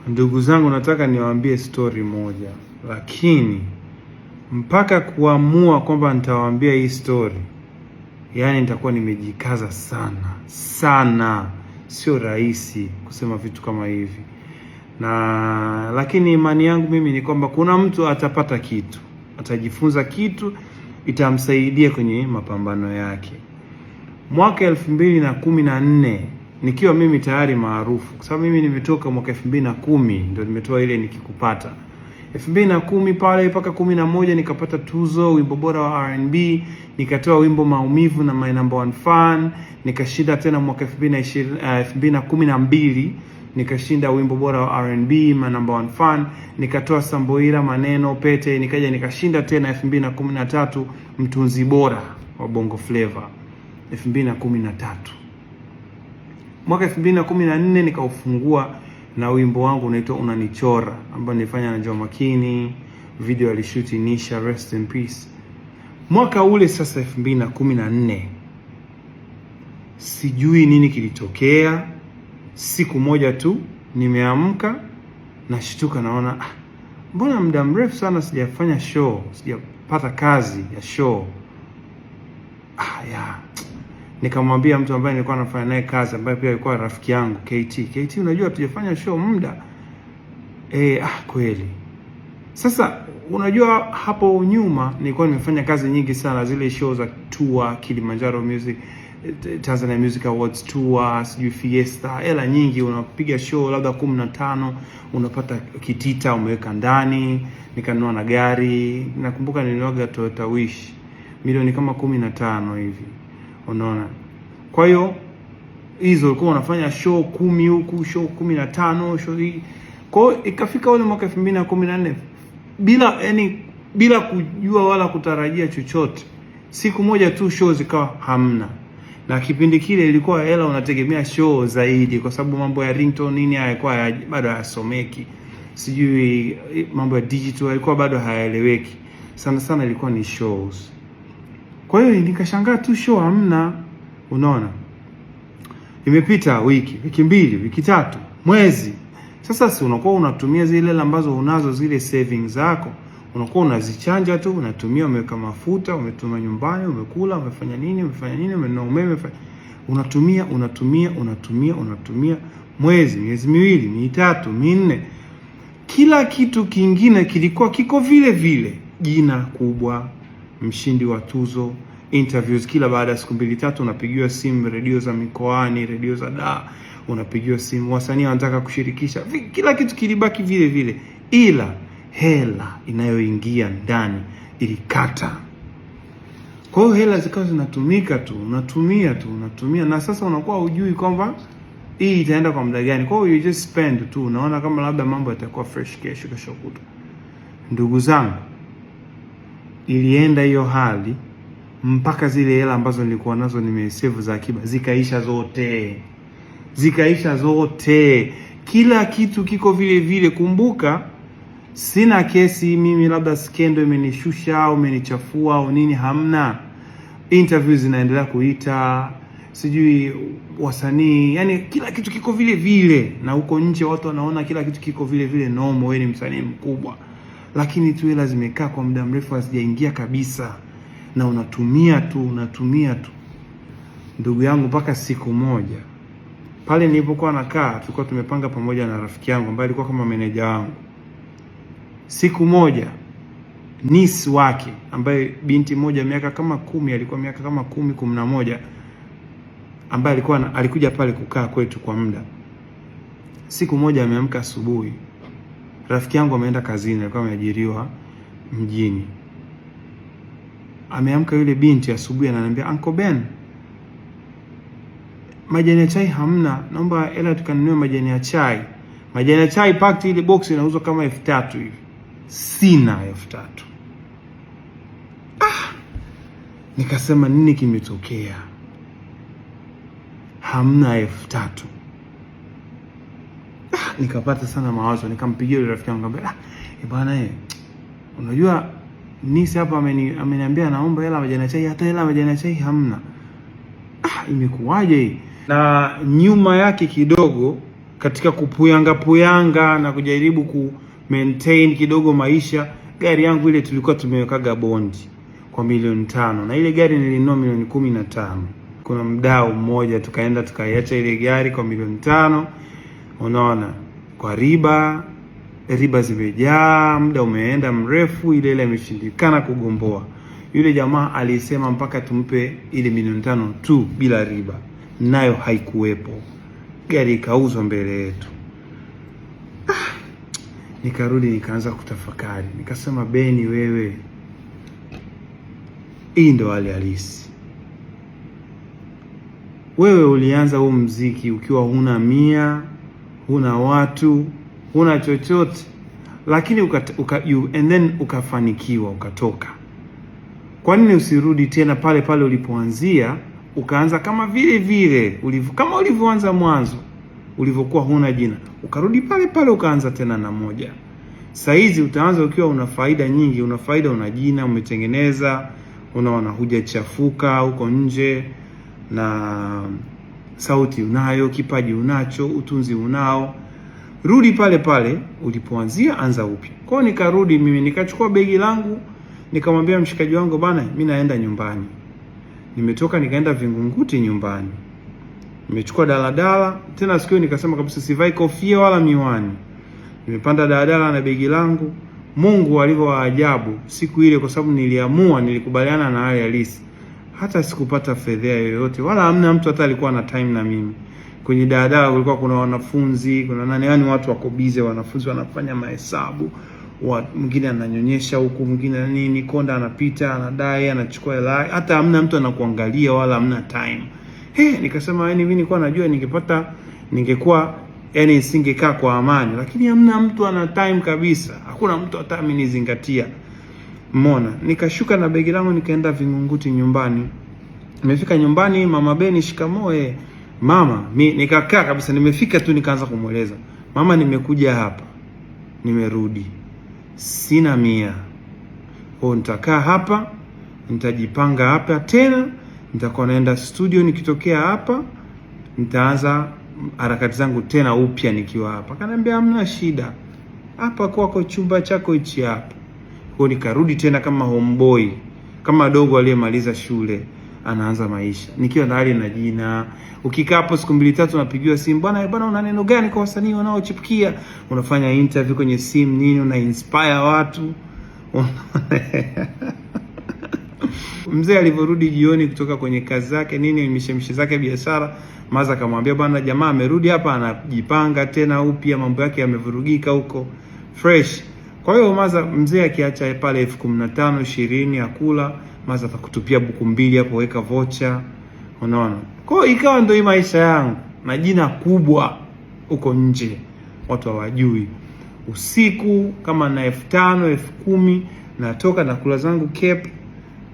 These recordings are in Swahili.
Ndugu zangu, nataka niwaambie story moja, lakini mpaka kuamua kwamba nitawaambia hii story, yani nitakuwa nimejikaza sana. Sio rahisi kusema vitu kama hivi, lakini imani yangu mimi ni kwamba kuna mtu atapata kitu, atajifunza kitu, itamsaidia kwenye mapambano yake. Mwaka 2014 nikiwa mimi tayari maarufu, kwa sababu mimi nimetoka mwaka 2010 ndio nimetoa ile Nikikupata. 2010 pale mpaka 11 nikapata tuzo wimbo bora wa R&B, nikatoa wimbo Maumivu na My Number One Fan, nikashinda tena mwaka 2012 nikashinda wimbo bora wa R&B My Number One Fan, nikatoa Samboira Maneno Pete, nikaja nikashinda tena 2013 mtunzi bora wa Bongo Flava 2013. Mwaka 2014 nikaufungua na wimbo wangu unaitwa Unanichora, ambao nilifanya na Joh Makini, video alishoot Nisha, rest in peace. Mwaka ule sasa 2014, sijui nini kilitokea. Siku moja tu nimeamka nashtuka, naona mbona muda mrefu sana sijafanya show, sijapata kazi ya show. Nikamwambia mtu ambaye nilikuwa nafanya naye kazi, ambaye pia alikuwa rafiki yangu, KT, unajua tujafanya show muda. Kweli. Sasa unajua hapo nyuma nilikuwa nimefanya kazi nyingi sana, zile show za tour, Kilimanjaro Music, Tanzania Music Awards tour, sijui Fiesta, hela nyingi. Unapiga show labda 15, unapata kitita umeweka ndani. Nikanunua na gari, nakumbuka nilinunua Toyota Wish milioni kama 15 hivi, unaona. Kwa hiyo hizo ulikuwa unafanya show 10 huku, show 15, show hii. Kwa hiyo ikafika ule mwaka 2014 bila kujua wala kutarajia chochote, siku moja tu show zikawa hamna. Na kipindi kile ilikuwa hela unategemea show zaidi, kwa sababu mambo ya ringtone nini hayakuwa bado hayasomeki, sijui mambo ya digital yalikuwa bado hayaeleweki sana, ilikuwa ni shows. Kwa hiyo nikashangaa tu show hamna, unaona. Imepita wiki mbili, wiki tatu, mwezi. Sasa si unakuwa unatumia zile hela ambazo unazo, zile savings zako, unakuwa unazichanja tu, unatumia, umeweka mafuta, umetuma nyumbani, umekula, umefanya nini, umenunua umeme, unatumia miezi miwili, mitatu, minne. Kila kitu kingine kilikuwa kiko vile vile, jina kubwa, mshindi wa tuzo, interviews kila baada ya siku 2-3, unapigiwa simu, redio za mikoani, redio za unapigiwa simu, wasanii wanataka kushirikisha, kila kitu kilibaki vile vile, ila hela inayoingia ndani ilikata. Kwa hiyo hela zikawa zinatumika tu, unatumia, na sasa unakuwa hujui kwamba hii itaenda kwa muda gani. Kwa hiyo you just spend tu, unaona kama labda mambo yatakuwa fresh kesho kutwa. Ndugu zangu, ilienda hiyo hali mpaka zile hela ambazo nilikuwa nazo nimesave za akiba zikaisha zote. Kila kitu kiko vile vile. Kumbuka, sina kesi mimi labda skendo imenishusha au imenichafua au nini, hamna. Interviews zinaendelea kuita, sijui wasanii, yani kila kitu kiko vile vile, na huko nje watu wanaona kila kitu kiko vile vile normal, wewe ni msanii mkubwa. Lakini tu hela zimekaa kwa muda mrefu hazijaingia kabisa, na unatumia tu. Ndugu yangu, mpaka siku moja pale nilipokuwa nakaa, tulikuwa tumepanga pamoja na rafiki yangu ambaye alikuwa kama meneja wangu. Siku moja niece wake, ambaye binti moja miaka kama 10, alikuwa miaka kama 10-11, ambaye alikuja pale kukaa kwetu kwa muda. Siku moja ameamka asubuhi, rafiki yangu ameenda kazini, alikuwa ameajiriwa mjini. Ameamka yule binti asubuhi, ananiambia, Uncle Ben, majani ya chai hamna, naomba hela tukanunue majani ya chai. Majani ya chai pakti, ile box inauzwa kama 3,000 hivi. Sina 3,000. Nikasema nini kimetokea? Hamna 3,000. Nikapata sana mawazo, nikampigia yule rafiki yangu, nikamwambia, bwana unajua Nisi hapa ameniambia naomba hela majani ya chai, hata hela majani ya chai hamna. Imekuwaje hii? Na nyuma yake kidogo katika kupuyanga na kujaribu ku maintain kidogo maisha, gari yangu ile tulikuwa tumewekaga bondi kwa 5 milioni, na ile gari nilinunua 15 milioni. Kuna mdau mmoja tukaenda tukaiacha ile gari kwa 5 milioni, unaona, kwa riba zimejaa, muda umeenda mrefu, ile imeshindikana kugomboa. Yule jamaa alisema mpaka tumpe ile 5 milioni tu bila riba, nayo haikuwepo. Gari ikauzwa mbele yetu. Nikarudi nikaanza kutafakari, nikasema, Beni wewe, hii ndo hali halisi. Wewe ulianza huu mziki ukiwa huna mia, huna watu, huna chochote, lakini and then ukafanikiwa, ukatoka. Kwa nini usirudi tena pale pale ulipoanzia, ukaanza kama vile kama ulivyoanza mwanzo, ulivyokuwa huna jina, ukarudi pale pale ukaanza tena na moja. Saizi utaanza ukiwa una faida nyingi, una jina, umetengeneza, unaona, hujachafuka huko nje, na sauti unayo, kipaji unacho, utunzi unao. Rudi pale pale ulipoanzia, anza upya. Kwa hiyo nikarudi mimi, nikachukua begi langu, nikamwambia mshikaji wangu, bana, mimi naenda nyumbani. Nimetoka nikaenda Vingunguti nyumbani. Nimechukua daladala, tena siku hiyo nikasema kabisa sivai kofia wala miwani. Nimepanda daladala na begi langu. Mungu alivyo ajabu siku ile, kwa sababu nilikubaliana na hali halisi. Hata sikupata fedha yoyote, wala hamna mtu hata alikuwa na time na mimi. Kwenye daladala kulikuwa kuna wanafunzi, kuna nani, yani watu wako busy, wanafunzi wanafanya mahesabu, mwingine ananyonyesha huku, mwingine nini, konda anapita, anadai, anachukua hela, hata hamna mtu anakuangalia wala hamna time. Nikasema yani mimi nilikuwa najua ningekuwa yani nisingekaa kwa amani, lakini hamna mtu ana time kabisa. Hakuna mtu hata amenizingatia. Umeona? Nikashuka na begi langu nikaenda Vingunguti nyumbani. Nimefika nyumbani, mama Beni, shikamoo. Mama, nikakaa kabisa, nimefika tu nikaanza kumueleza, mama, nimekuja hapa, nimerudi, sina mia. Nitakaa hapa, nitajipanga hapa tena, nitakuwa naenda studio, nikitokea hapa nitaanza harakati zangu tena upya nikiwa hapa. Akaniambia hamna shida, hapa kwako chumba chako hichi hapa. Kwa nikarudi tena kama homeboy, kama dogo aliyemaliza shule anaanza maisha, nikiwa na hali na jina. Ukikaa hapo siku 2-3 unapigiwa simu, bwana una neno gani kwa wasanii wanaochipukia? Unafanya interview kwenye simu nini, una inspire watu. Mzee alivyorudi jioni kutoka kwenye kazi zake nini, mishemishe zake biashara, Maza akamwambia, bwana, jamaa amerudi hapa, anajipanga tena upya, mambo yake yamevurugika huko fresh. Kwa hiyo mzee akiacha pale 15,000 20 akula, Maza atakutupia buku 2 hapo, weka vocha, unaona. Kwa hiyo ikawa ndio maisha yangu, na jina kubwa huko nje, watu hawajui. Usiku kama na 5,000 10,000 natoka na kula zangu Cape,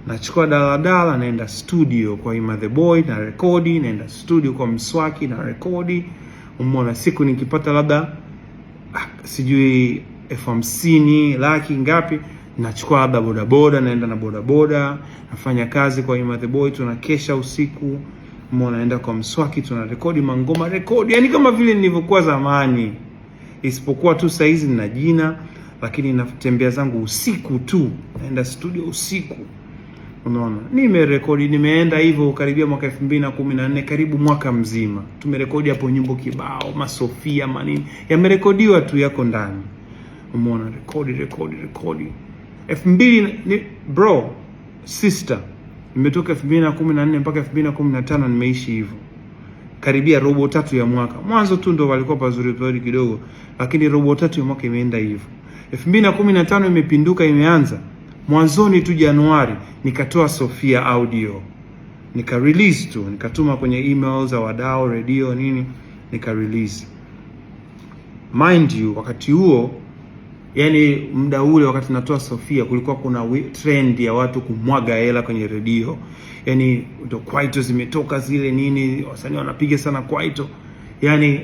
nachukua daladala naenda studio kwa Ima the Boy na rekodi, naenda studio kwa Mswaki na rekodi. Umeona, siku nikipata labda sijui 50,000 laki ngapi, nachukua labda bodaboda, naenda na bodaboda, nafanya kazi kwa Ima the Boy, tunakesha usiku. Umeona, naenda kwa Mswaki, tuna rekodi mangoma, yani kama vile nilivyokuwa zamani, isipokuwa tu saizi nina jina, lakini natembea zangu usiku tu, naenda studio usiku. Unaona, nimerekodi, nimeenda hivyo karibia mwaka 2014, karibu mwaka mzima. Tumerekodi hapo nyimbo kibao, masofia manini, yamerekodiwa tu, yako ndani. Umeona, rekodi. 2000 bro, sister, nimetoka 2014 mpaka 2015 nimeishi hivyo. Karibia robo 3 ya mwaka. Mwanzo tu ndo walikuwa pazuri kidogo, lakini robo 3 ya mwaka imeenda hivyo. 2015 imepinduka, imeanza mwanzoni tu Januari nikatoa Sofia audio, nika release tu, nikatuma kwenye emails za wadau, radio nini, nika release. Mind you, wakati huo, yani muda ule wakati natoa Sofia, kulikuwa kuna trend ya watu kumwaga hela kwenye radio. Yani ndo kwaito zimetoka zile nini, wasanii wanapiga sana kwaito. Yani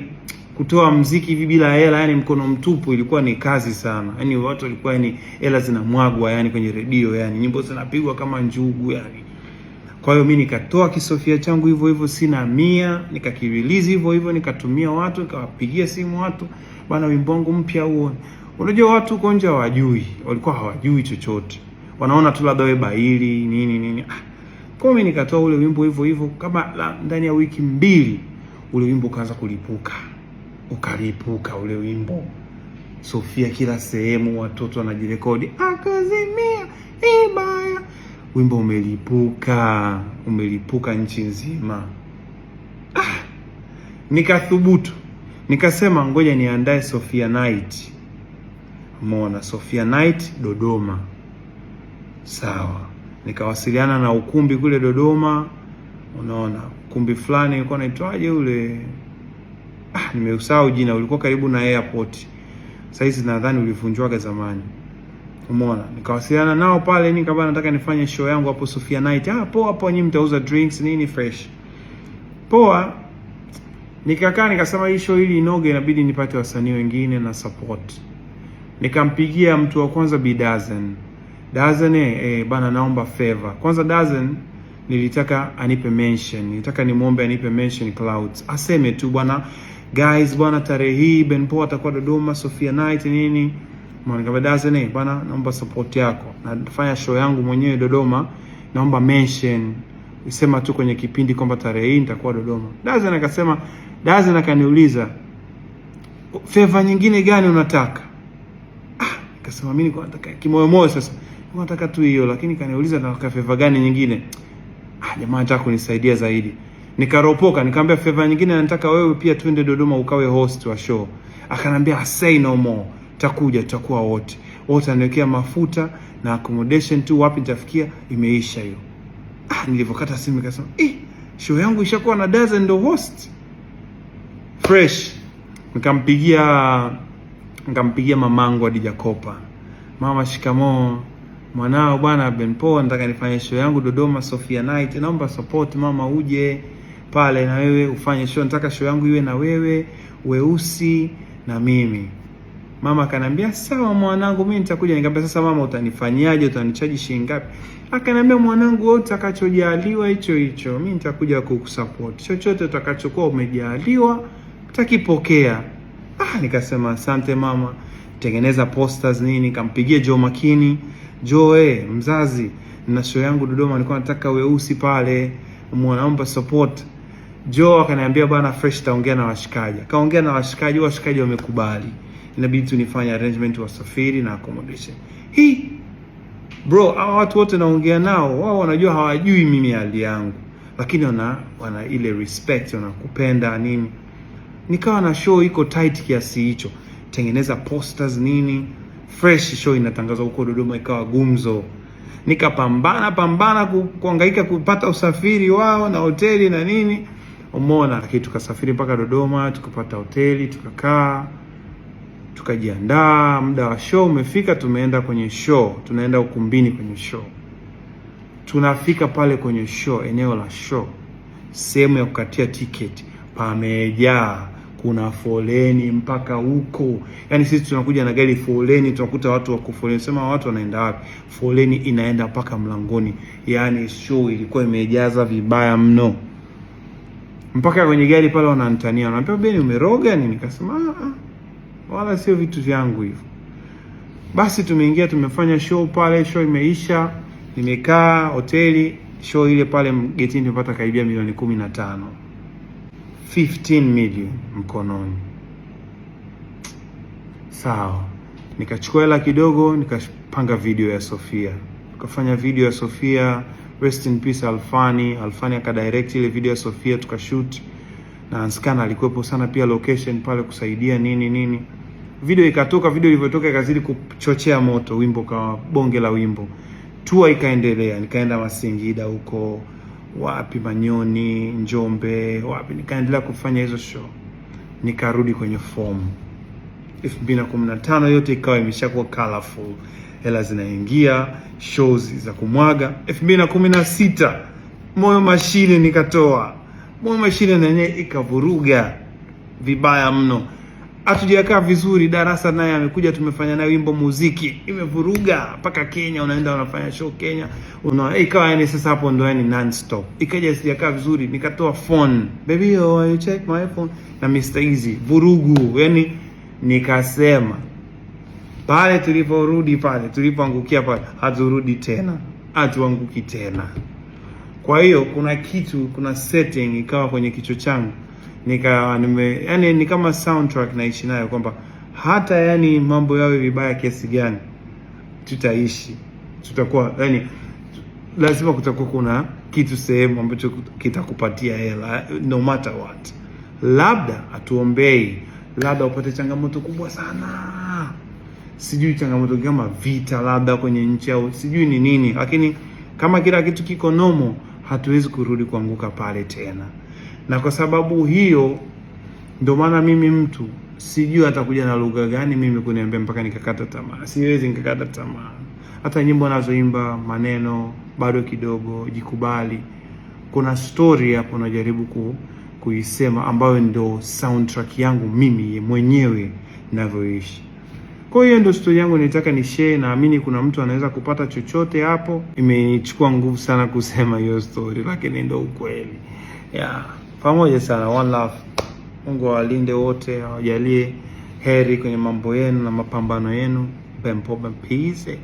kutoa mziki hivi bila hela, yani mkono mtupu, ilikuwa ni kazi sana. Yani watu walikuwa, yani hela zinamwagwa yani kwenye redio, yani nyimbo zinapigwa kama njugu yani. Kwa hiyo mimi nikatoa kisofia changu hivyo hivyo, sina 100, nikakirelease hivyo hivyo, nikatumia watu, nikawapigia simu watu, bwana wimbo wangu mpya huo. Unajua watu huko nje hawajui, walikuwa hawajui chochote, wanaona tu labda wewe baili nini. Kwa hiyo mimi nikatoa ule wimbo hivyo hivyo, kama ndani ya wiki 2 ule wimbo ukaanza kulipuka, ukalipuka ule wimbo. Sofia kila sehemu, watoto wanajirekodi, akazimia ibaya. Wimbo umelipuka nchi nzima. Nikathubutu, nikasema ngoja niandae Sofia Night. Umeona, Sofia Night Dodoma. Sawa. Nikawasiliana na ukumbi kule Dodoma. Unaona, ukumbi fulani ulikuwa unaitwaje ule? Nimeusahau jina, ulikuwa karibu na airport. Saizi nadhani ulivunjwaga zamani. Umeona, nikawasiliana nao pale, nikabana nataka nifanye show yangu hapo Sofia Night. Poa hapo, nyinyi mtauza drinks nini fresh. Poa. Nikakaa nikasema hii show ili inoge inabidi nipate wasanii wengine na support. Nikampigia mtu wa kwanza Dazen. Dazen bana, naomba favor. Kwanza Dazen nilitaka anipe mention. Nilitaka nimuombe anipe mention Clouds. Aseme tu bwana, guys bwana, tarehe hii Benpo atakuwa Dodoma Sofia Night nini. Mwana Dazen bwana, naomba support yako. Nafanya show yangu mwenyewe Dodoma. Naomba mention. Nisema tu kwenye kipindi kwamba tarehe hii nitakuwa Dodoma. Dazen akaniuliza, favor nyingine gani unataka? Nikasema mimi nataka kimoyo sasa. Nataka tu hiyo, lakini kaniuliza nataka favor gani nyingine? Jamaa anataka kunisaidia zaidi. Nikaropoka, nikamwambia favor nyingine nataka wewe pia twende Dodoma ukawe host wa show. Akanambia say no more. Takuja, tutakuwa wote. Wote aniwekea mafuta na accommodation tu, wapi nitafikia, imeisha hiyo. Nilipokata simu nikasema, show yangu ishakuwa na Dazen ndo host. Fresh. Nikampigia mamangu Adija Kopa. Mama, shikamoo. Mwanao bwana Benpo, nataka nifanye show yangu Dodoma Sofia Night. Naomba support mama, uje pale na wewe ufanye show. Nataka show yangu iwe na wewe, Weusi na mimi. Mama akanambia sawa mwanangu, mimi nitakuja. Nikamwambia sasa mama, utanifanyaje? Utanichaji shilingi ngapi? Akanambia mwanangu, wewe utakachojaliwa hicho, mimi nitakuja kukusupport. Chochote utakachokuwa umejaliwa utakipokea. Nikasema asante mama. Tengeneza posters nini, nikampigia Joe Makini. Joe, mzazi, na show yangu Dodoma, nilikuwa nataka Weusi pale, naomba support. Joe akaniambia bwana fresh, taongea na washikaji. Kaongea na washikaji wamekubali. Inabidi tunifanye arrangement wa safari na accommodation. Bro, hao watu wote naongea nao, wao wanajua hawajui mimi hali yangu, lakini wana ile respect, wanakupenda nini. Nikawa na show iko tight kiasi hicho. Tengeneza posters nini. Fresh show inatangazwa huko Dodoma, ikawa gumzo. Nikapambana kuhangaika kupata usafiri wao na hoteli na nini. Umeona, lakini tukasafiri mpaka Dodoma, tukapata hoteli, tukakaa, tukajiandaa. Muda wa show umefika, tumeenda kwenye show, tunaenda ukumbini kwenye show. Tunafika pale kwenye show, eneo la show, sehemu ya kukatia tiketi pamejaa, kuna foleni mpaka huko. Yaani sisi tunakuja na gari, foleni tunakuta watu wako foleni. Sema watu wanaenda wapi? Foleni inaenda mpaka mlangoni. Yaani show ilikuwa imejaza vibaya mno. Mpaka kwenye gari pale wananitania, wananiambia Beni umeroga nini? Nikasema wala sio vitu vyangu hivyo. Basi tumeingia, tumefanya show pale, show imeisha, nimekaa hoteli. Show ile pale getini tumepata karibia milioni 15. 15 million mkononi. Sawa. Nikachukua hela kidogo, nikapanga video ya Sofia. Tukafanya video ya Sofia, rest in peace Alfani akadirect ile video ya Sofia, tukashoot. Na Anskana alikuwepo sana pia location pale kusaidia nini. Video ikatoka, video ilivyotoka ikazidi kuchochea moto, wimbo kwa bonge la wimbo. Tour ikaendelea, nikaenda Masingida huko, wapi Manyoni, Njombe, wapi, nikaendelea kufanya hizo show. Nikarudi kwenye form. 2015 yote ikawa imeshakuwa colorful. Hela zinaingia, shows za kumwaga. 2016 Moyo Mashine nikatoa. Moyo Mashine na yenyewe ikavuruga vibaya mno. hatujakaa vizuri. Darasa naye amekuja, tumefanya naye wimbo muziki, imevuruga mpaka Kenya, unaenda unafanya show Kenya, ikawa yani sasa hapo ndo yani non stop. Ikaja sijakaa vizuri, nikatoa phone, baby oh you check my phone na Mr Easy, vurugu. Yani nikasema pale tulipoangukia pale, haturudi tena, hatuanguki tena. Kwa hiyo kuna setting ikawa kwenye kichwa changu, yani ni kama soundtrack naishi nayo, kwamba hata yani mambo yawe vibaya kiasi gani, tutaishi, tutakuwa yani lazima kutakuwa kuna kitu sehemu ambacho kitakupatia hela no matter what. Labda atuombei, labda upate changamoto kubwa sana, sijui changamoto kama vita labda kwenye nchi au sijui ni nini, lakini kama kila kitu kiko nomo, hatuwezi kurudi kuanguka pale tena. Na kwa sababu hiyo ndio maana mimi mtu sijui atakuja na lugha gani mimi kuniambia mpaka nikakata tamaa. Siwezi nikakata tamaa. Hata nyimbo nazoimba maneno bado kidogo, jikubali. Kuna story hapo najaribu kuisema ambayo ndio soundtrack yangu mimi mwenyewe ninavyoishi. Kwa hiyo ndio story yangu nitaka ni share, naamini kuna mtu anaweza kupata chochote hapo. Imenichukua nguvu sana kusema hiyo story, lakini ndio ukweli. Yeah. Pamoja sana, one love. Mungu awalinde wote, awajalie heri kwenye mambo yenu na mapambano yenu. Peace.